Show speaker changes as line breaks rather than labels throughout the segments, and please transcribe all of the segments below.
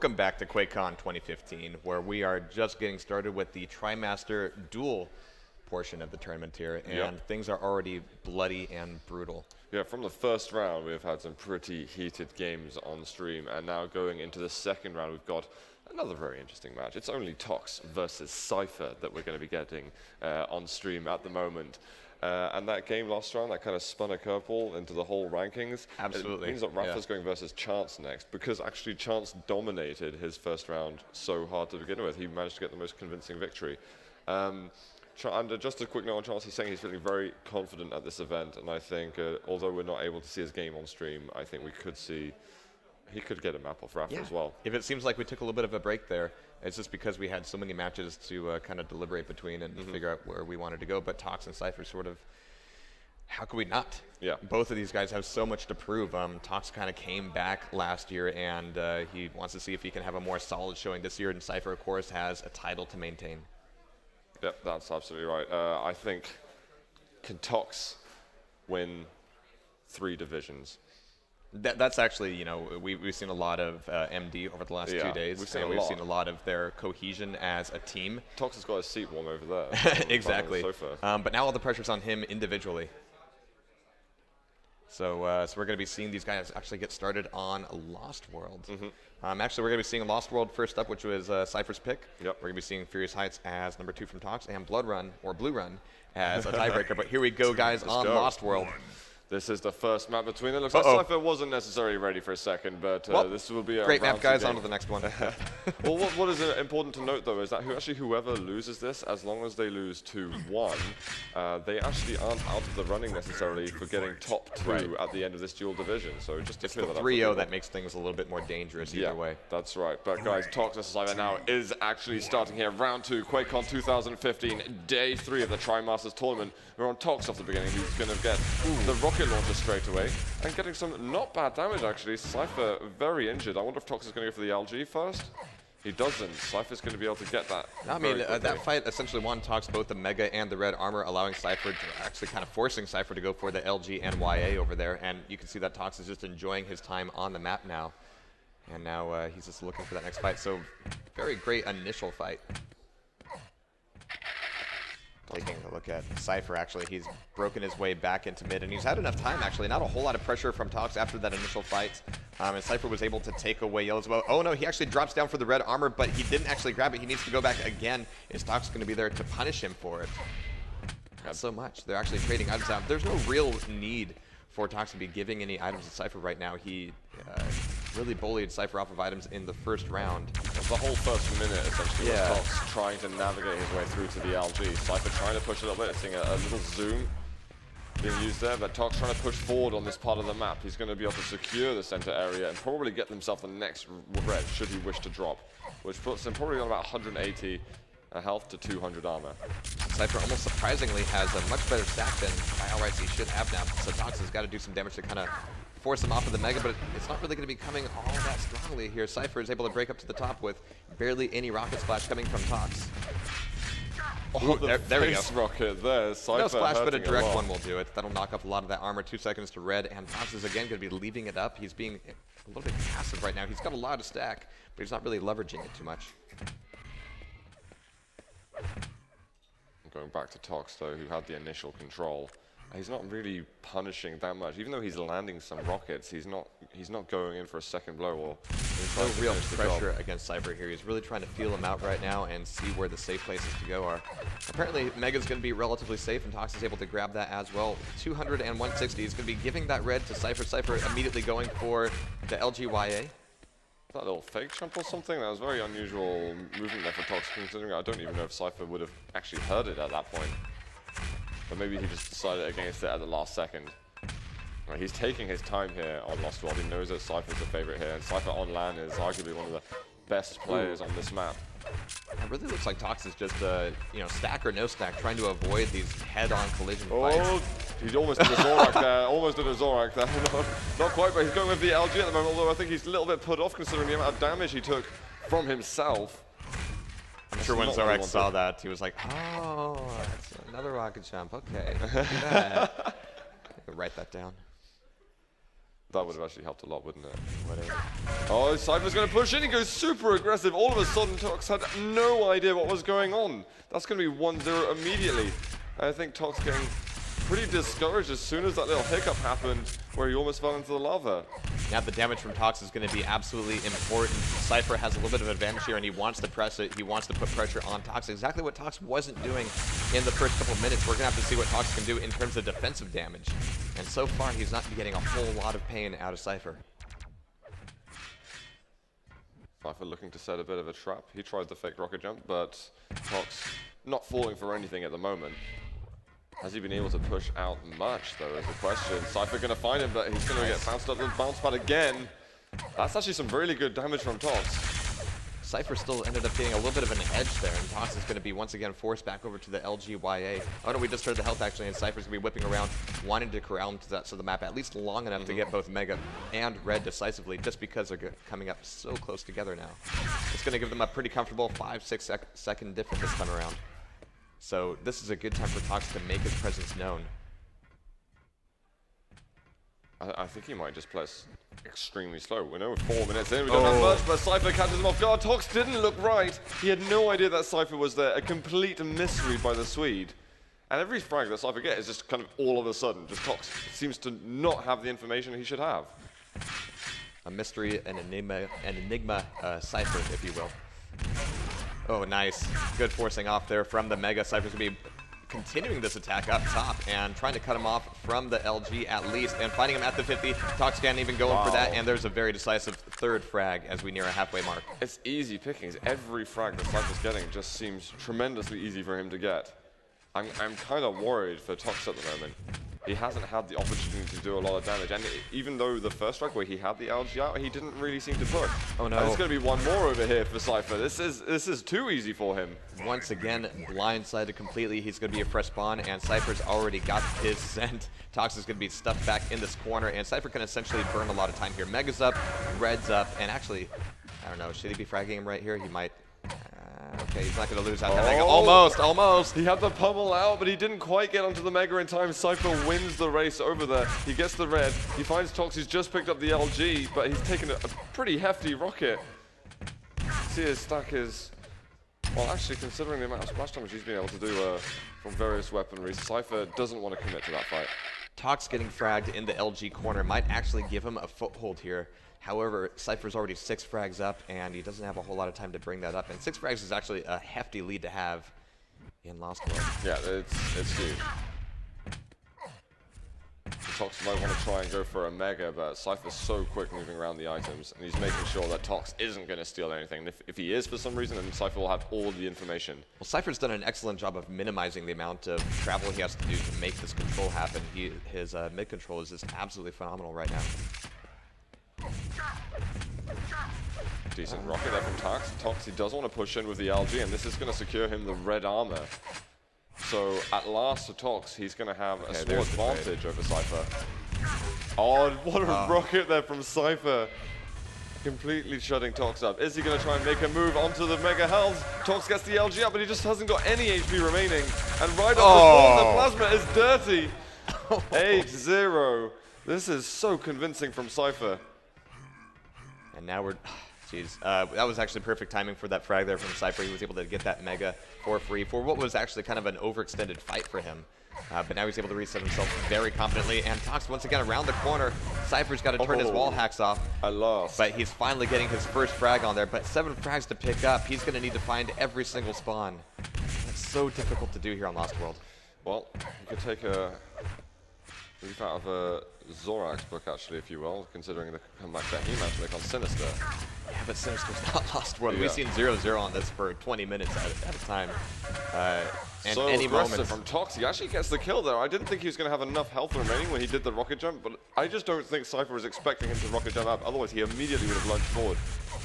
Welcome back to QuakeCon 2015, where we are just getting started with the TriMaster Duel portion of the tournament here, and things are already bloody and brutal.
Yeah, from the first round, we've had some pretty heated games on stream, and now going into the second round, we've got another very interesting match. It's only Tox versus Cipher that we're going to be getting on stream at the moment. And that game last round, that kind of spun a curveball into the whole rankings.
Absolutely.
It means that Rafa's going versus Chance next, because actually Chance dominated his first round so hard to begin with. He managed to get the most convincing victory. And just a quick note on Chance, he's saying he's feeling very confident at this event, and I think, although we're not able to see his game on stream, I think we could see he could get a map off Rafa as well.
If it seems like we took a little bit of a break there, it's just because we had so many matches to kind of deliberate between and figure out where we wanted to go. But Tox and Cypher sort of, how could we not?
Yeah.
Both of these guys have so much to prove. Tox kind of came back last year, and he wants to see if he can have a more solid showing this year. And Cypher, of course, has a title to maintain.
Yep, that's absolutely right. I think, can Tox win 3 divisions?
That's actually, you know, we've seen a lot of MD over the last 2 days. We've seen a lot of their cohesion as a team.
Tox has got a seat warm over there.
Exactly. But now all the pressure's on him individually. So we're going to be seeing these guys actually get started on Lost World. Actually, we're going to be seeing Lost World first up, which was Cypher's pick. We're going to be seeing Furious Heights as number 2 from Tox, and Blood Run, or Blue Run, as a tiebreaker. But here we go, guys, on Lost World.
This is the first map between them. Looks like Cypher wasn't necessarily ready for a second, but this will be a
great map, guys.
game.
On to the next one.
Well, what is important to note, though, is that whoever loses this, as long as they lose 2-1, they actually aren't out of the running necessarily for getting top 2 at the end of this dual division. So just to
it's
clear
the
that up
3-0 that makes things a little bit more dangerous either way.
That's right. But guys, Tox versus Cypher now is actually starting here. Round 2, QuakeCon 2015, day 3 of the TriMaster Tournament. We're on Tox off the beginning. He's going to get the rocket launcher straight away. And getting some not bad damage, actually. Cypher very injured. I wonder if Tox is going to go for the LG first. He doesn't. Cypher's going to be able to get that.
I mean, that fight essentially won Tox both the Mega and the Red Armor, allowing Cypher to actually kind of forcing Cypher to go for the LG and YA over there. And you can see that Tox is just enjoying his time on the map now. And now he's just looking for that next fight. So very great initial fight. Taking a look at Cypher, actually, he's broken his way back into mid, and he's had enough time, actually. Not a whole lot of pressure from Tox after that initial fight. And Cypher was able to take away Yellow as well. Oh, no, he actually drops down for the Red Armor, but he didn't actually grab it. He needs to go back again. Is Tox going to be there to punish him for it? Not so much. They're actually trading items out. There's no real need for Tox to be giving any items to Cypher right now. He really bullied Cypher off of items in the first round.
The whole first minute, essentially, was Tox trying to navigate his way through to the LG. Cypher trying to push a little bit, seeing a little zoom being used there, but Tox trying to push forward on this part of the map. He's going to be able to secure the center area and probably get himself the next red, should he wish to drop, which puts him probably on about 180 health to 200 armor.
Cypher almost surprisingly has a much better stack than by all rights he should have now. So Tox has got to do some damage to kind of force him off of the Mega, but it's not really going to be coming all that strongly here. Cypher is able to break up to the top with barely any rocket splash coming from Tox.
Oh,
there we go.
Rocket there. Cypher
no splash, but a direct one will do it. That'll knock off a lot of that armor. 2 seconds to red, and Tox is again going to be leaving it up. He's being a little bit passive right now. He's got a lot of stack, but he's not really leveraging it too much.
Going back to Tox, though, who had the initial control. He's not really punishing that much. Even though he's landing some rockets, he's not going in for a second blow or
no real pressure against Cypher here. He's really trying to feel him out right now and see where the safe places to go are. Apparently, Mega's going to be relatively safe, and Tox is able to grab that as well. 200 and 160. He's going to be giving that red to Cypher. Cypher immediately going for the LGYA.
That little fake jump or something, that was very unusual movement there for Tox, considering I don't even know if Cypher would have actually heard it at that point. But maybe he just decided against it at the last second. Right, he's taking his time here on Lost World. He knows that Cypher's the favorite here, and Cypher on LAN is arguably one of the best players on this map.
It really looks like Tox is just, you know, stack or no stack, trying to avoid these head-on collision
fights. Oh, he almost did a Zorak there. Almost did a Zorak there. Not quite, but he's going with the LG at the moment, although I think he's a little bit put off considering the amount of damage he took from himself.
I'm sure when Zorak saw that, he was like, oh, that's another rocket jump. Okay, look at that. Write that down.
That would have actually helped a lot, wouldn't it? Oh, Cypher's going to push in. He goes super aggressive. All of a sudden, Tox had no idea what was going on. That's going to be 1-0 immediately. I think Tox getting pretty discouraged as soon as that little hiccup happened where he almost fell into the lava.
Now the damage from Tox is going to be absolutely important. Cypher has a little bit of advantage here, and he wants to press it. He wants to put pressure on Tox. Exactly what Tox wasn't doing in the first couple of minutes. We're going to have to see what Tox can do in terms of defensive damage. And so far, he's not getting a whole lot of pain out of Cypher.
Cypher looking to set a bit of a trap. He tried the fake rocket jump, but Tox not falling for anything at the moment. Has he been able to push out much, though, is the question. Cypher going to find him, but he's going to get bounced up the bounce pad again. That's actually some really good damage from Tox.
Cypher still ended up getting a little bit of an edge there, and Tox is going to be once again forced back over to the LGYA. Oh no, we just heard the health actually, and Cypher's going to be whipping around, wanting to corral him to that side of the map at least long enough to get both Mega and Red decisively, just because they're coming up so close together now. It's going to give them a pretty comfortable 5-6 second difference this time around. So this is a good time for Tox to make his presence known.
I think he might just play extremely slow. We know we're 4 minutes in, we don't have much, but Cypher catches him off guard. Tox didn't look right. He had no idea that Cypher was there. A complete misread by the Swede. And every frag that Cypher gets is just kind of all of a sudden, just Tox seems to not have the information he should have.
A mystery, an enigma Cypher, if you will. Oh, nice. Good forcing off there from the Mega. Cypher's going to be continuing this attack up top and trying to cut him off from the LG at least, and finding him at the 50. Tox can't even go in for that, and there's a very decisive third frag as we near a halfway mark.
It's easy pickings. Every frag that Cypher's getting just seems tremendously easy for him to get. I'm kind of worried for Tox at the moment. He hasn't had the opportunity to do a lot of damage, and even though the first strike where he had the LG out, he didn't really seem to push.
Oh no!
And there's going to be one more over here for Cypher. This is too easy for him.
Once again, blindsided completely. He's going to be a fresh spawn, and Cypher's already got his scent. Tox is going to be stuffed back in this corner, and Cypher can essentially burn a lot of time here. Mega's up, Red's up, and actually, I don't know, should he be fragging him right here? He might. Okay, he's not going to lose out that Mega. Almost!
He had the pummel out, but he didn't quite get onto the Mega in time. Cypher wins the race over there. He gets the Red. He finds Tox, who's just picked up the LG, but he's taken a pretty hefty rocket. See, his stack is... Well, actually, considering the amount of splash damage he's been able to do from various weaponry, Cypher doesn't want to commit to that fight.
Tox getting fragged in the LG corner might actually give him a foothold here. However, Cypher's already 6 frags up, and he doesn't have a whole lot of time to bring that up. And 6 frags is actually a hefty lead to have in Lost World.
Yeah, it's huge. Tox might want to try and go for a Mega, but Cypher's so quick moving around the items, and he's making sure that Tox isn't going to steal anything. And if he is for some reason, then Cypher will have all the information.
Well, Cypher's done an excellent job of minimizing the amount of travel he has to do to make this control happen. His mid-control is just absolutely phenomenal right now.
Decent rocket there from Tox. Tox, he does want to push in with the LG, and this is going to secure him the red armor. So at last for Tox, he's going to have a small advantage over Cypher. Oh, what a rocket there from Cypher. Completely shutting Tox up. Is he going to try and make a move onto the Mega Hells? Tox gets the LG up, but he just hasn't got any HP remaining. And right off the plasma is dirty. 8-0. This is so convincing from Cypher.
And now we're... Jeez, that was actually perfect timing for that frag there from Cypher. He was able to get that Mega for free for what was actually kind of an overextended fight for him. But now he's able to reset himself very confidently. And Tox once again around the corner. Cypher's got to turn his wall hacks off.
I lost.
But he's finally getting his first frag on there. But 7 frags to pick up. He's going to need to find every single spawn. That's so difficult to do here on Lost World.
Well, you could take a leaf out of a Zorak's book, actually, if you will, considering the comeback that he managed to make on Sinister.
Yeah, but Sinister's not Lost World. Yeah. We've seen 0-0 on this for 20 minutes at a time. And
so
any moment
from Tox, he actually gets the kill there. I didn't think he was going to have enough health remaining when he did the rocket jump, but I just don't think Cypher was expecting him to rocket jump up. Otherwise, he immediately would have lunged forward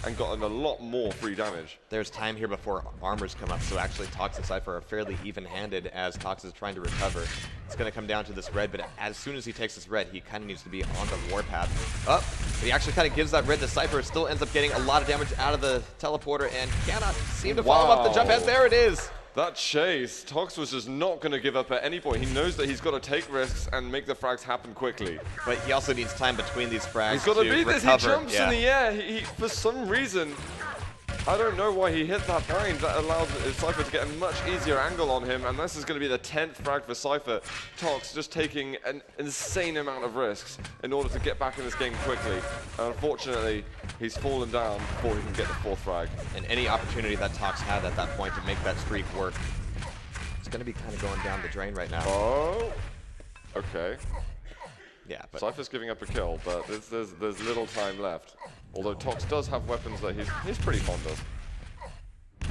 and gotten a lot more free damage.
There's time here before armors come up, so actually Tox and Cypher are fairly even-handed as Tox is trying to recover. It's going to come down to this red, but as soon as he takes this red, he kind of needs to be on the warpath. Oh, he actually kind of gives that red to Cypher, still ends up getting a lot of damage out of the teleporter and cannot seem to follow up the jump head. There it is.
That chase, Tox was just not going to give up at any point. He knows that he's got to take risks and make the frags happen quickly.
But he also needs time between these frags.
He's got to beat this. He jumps
yeah.
in the air. He, for some reason, I don't know why he hit that bind. That allowed Cipher to get a much easier angle on him. And this is going to be the 10th frag for Cipher. Tox just taking an insane amount of risks in order to get back in this game quickly. And unfortunately, he's fallen down before he can get the 4th frag.
And any opportunity that Tox had at that point to make that streak work, it's going to be kind of going down the drain right now.
Oh, okay.
Yeah, but
Cypher's giving up a kill, but there's little time left. Although Tox does have weapons that he's pretty fond of. I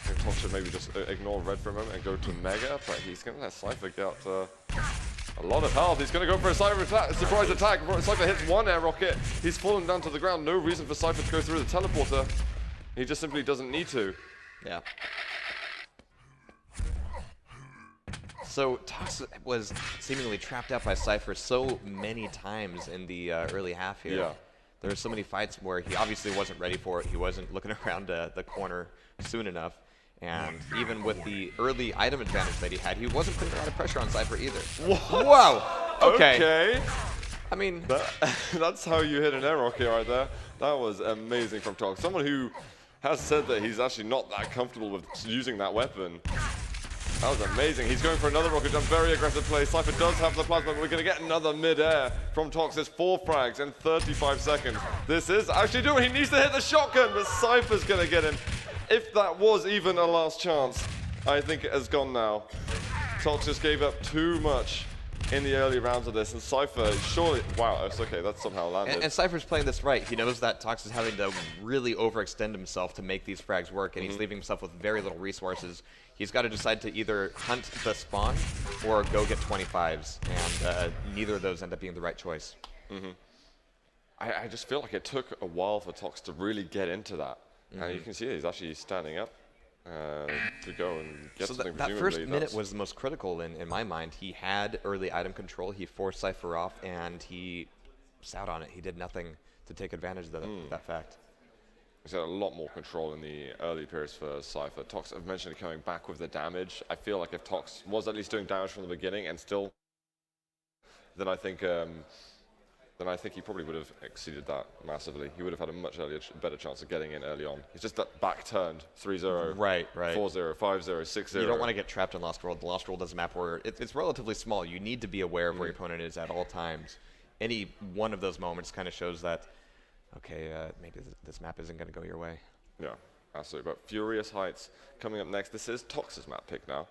think Tox should maybe just ignore Red for a moment and go to Mega, but he's going to let Cypher get a lot of health. He's going to go for a surprise attack. Cypher hits one air rocket. He's fallen down to the ground. No reason for Cypher to go through the teleporter. He just simply doesn't need to.
Yeah. So Tox was seemingly trapped out by Cypher so many times in the early half here.
Yeah.
There were so many fights where he obviously wasn't ready for it. He wasn't looking around the corner soon enough. And even with the early item advantage that he had, he wasn't putting a lot of pressure on Cypher either.
What?
Whoa!
Okay.
I mean,
that's how you hit an air rocket right there. That was amazing from Tox. Someone who has said that he's actually not that comfortable with using that weapon. That was amazing. He's going for another rocket jump. Very aggressive play. Cypher does have the plasma, but we're going to get another mid-air from Tox. There's 4 frags in 35 seconds. This is actually doing. He needs to hit the shotgun, but Cypher's going to get him. If that was even a last chance, I think it has gone now. Tox just gave up too much in the early rounds of this, and Cipher surely, wow, it's okay, that's somehow landed.
And Cypher's playing this right. He knows that Tox is having to really overextend himself to make these frags work, and he's leaving himself with very little resources. He's got to decide to either hunt the spawn or go get 25s, and neither of those end up being the right choice.
I just feel like it took a while for Tox to really get into that. And you can see he's actually standing up to go and get something.
That first minute was the most critical in my mind. He had early item control. He forced Cipher off, and he sat on it. He did nothing to take advantage of that fact.
He's had a lot more control in the early periods for Cipher. Tox, I've mentioned coming back with the damage. I feel like if Tox was at least doing damage from the beginning and still, then I think he probably would have exceeded that massively. He would have had a much better chance of getting in early on. He's just that back turned 3-0,
right.
4-0, 5-0, 6-0.
You don't want to get trapped in Lost World. The Lost World is a map where it's relatively small. You need to be aware of where your opponent is at all times. Any one of those moments kind of shows that, okay, maybe this map isn't going to go your way.
Yeah, absolutely. But Furious Heights coming up next. This is Tox's map pick now.